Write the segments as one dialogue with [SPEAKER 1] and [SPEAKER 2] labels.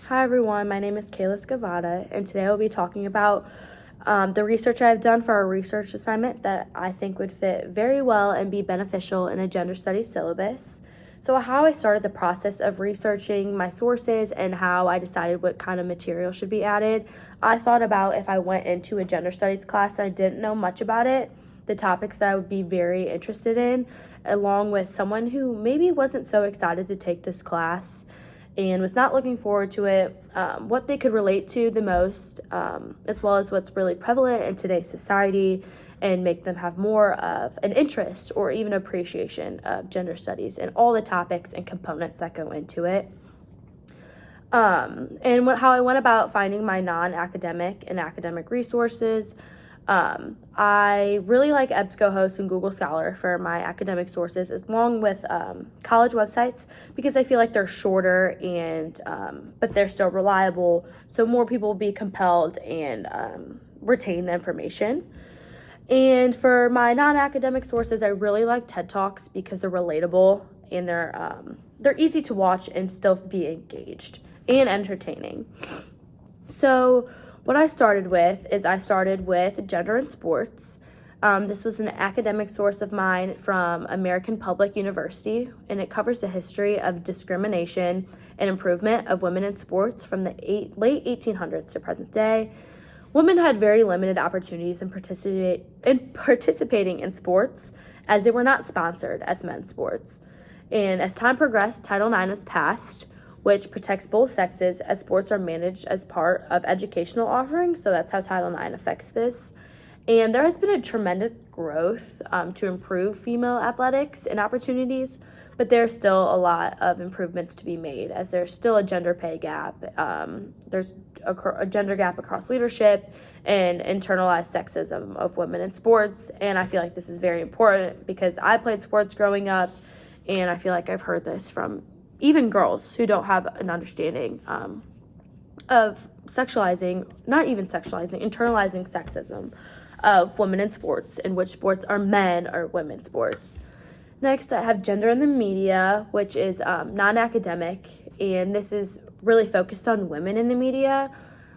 [SPEAKER 1] Hi everyone, my name is Kayla Scavata, and today I'll be talking about the research I've done for a research assignment that I think would fit very well and be beneficial in a gender studies syllabus. So, how I started the process of researching my sources and how I decided what kind of material should be added. I thought about if I went into a gender studies class and I didn't know much about it, the topics that I would be very interested in, along with someone who maybe wasn't so excited to take this class and was not looking forward to it, what they could relate to the most, as well as what's really prevalent in today's society, and make them have more of an interest or even appreciation of gender studies and all the topics and components that go into it. How I went about finding my non-academic and academic resources. I really like EBSCOhost and Google Scholar for my academic sources, along with college websites, because I feel like they're shorter and but they're still reliable, so more people will be compelled and retain the information. And for my non-academic sources, I really like TED Talks because they're relatable and they're easy to watch and still be engaged and entertaining. So, what I started with is Gender in Sports. This was an academic source of mine from American Public University, and it covers the history of discrimination and improvement of women in sports from the late 1800s to present day. Women had very limited opportunities in participating in sports, as they were not sponsored as men's sports. And as time progressed, Title IX was passed, which protects both sexes as sports are managed as part of educational offerings. So that's how Title IX affects this. And there has been a tremendous growth to improve female athletics and opportunities, but there's still a lot of improvements to be made, as there's still a gender pay gap. There's a gender gap across leadership and internalized sexism of women in sports. And I feel like this is very important because I played sports growing up, and I feel like I've heard this from even girls who don't have an understanding of internalizing sexism of women in sports, and which sports are men or women's sports. Next, I have Gender in the Media, which is non-academic, and this is really focused on women in the media.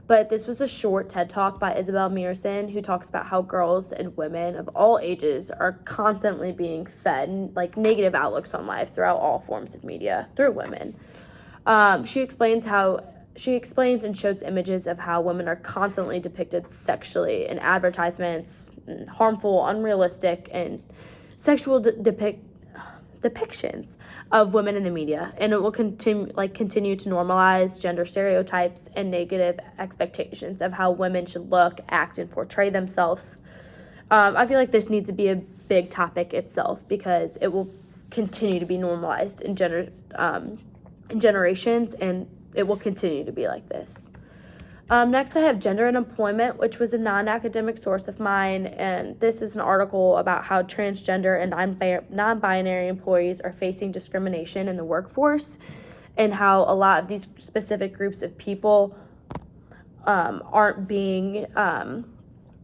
[SPEAKER 1] But this was a short TED Talk by Isabel Mierson, who talks about how girls and women of all ages are constantly being fed like negative outlooks on life throughout all forms of media through women. She explains and shows images of how women are constantly depicted sexually in advertisements, and harmful, unrealistic, and sexual depictions of women in the media, and it will continue to normalize gender stereotypes and negative expectations of how women should look, act, and portray themselves. I feel like this needs to be a big topic itself because it will continue to be normalized in generations, and it will continue to be like this. Next, I have Gender and Employment, which was a non-academic source of mine, and this is an article about how transgender and non-binary employees are facing discrimination in the workforce, and how a lot of these specific groups of people are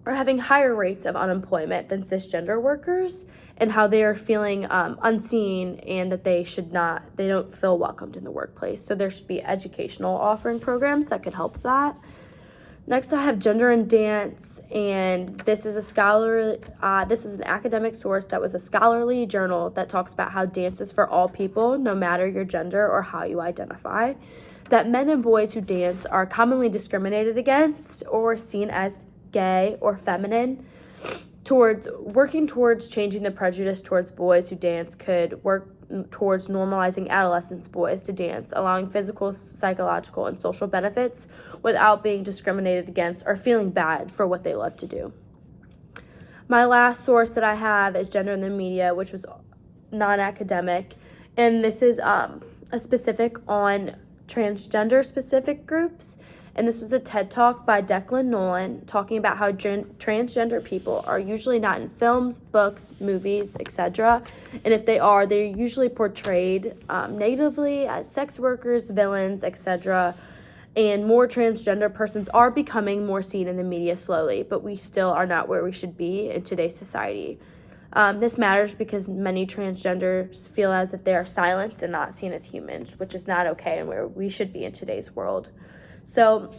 [SPEAKER 1] having higher rates of unemployment than cisgender workers, and how they are feeling unseen and that they don't feel welcomed in the workplace. So there should be educational offering programs that could help that. Next, I have Gender and Dance, and this was an academic source that was a scholarly journal that talks about how dance is for all people, no matter your gender or how you identify. That men and boys who dance are commonly discriminated against or seen as gay or feminine. Working towards changing the prejudice towards boys who dance could work towards normalizing adolescent boys to dance, allowing physical, psychological, and social benefits without being discriminated against or feeling bad for what they love to do. My last source that I have is Gender in the Media, which was non-academic, and this is a specific on transgender specific groups. And this was a TED Talk by Declan Nolan talking about how transgender people are usually not in films, books, movies, etc. And if they are, they're usually portrayed negatively as sex workers, villains, etc. And more transgender persons are becoming more seen in the media slowly, but we still are not where we should be in today's society. This matters because many transgenders feel as if they are silenced and not seen as humans, which is not okay and where we should be in today's world. So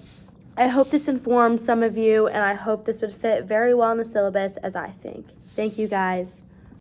[SPEAKER 1] I hope this informs some of you, and I hope this would fit very well in the syllabus as I think. Thank you, guys.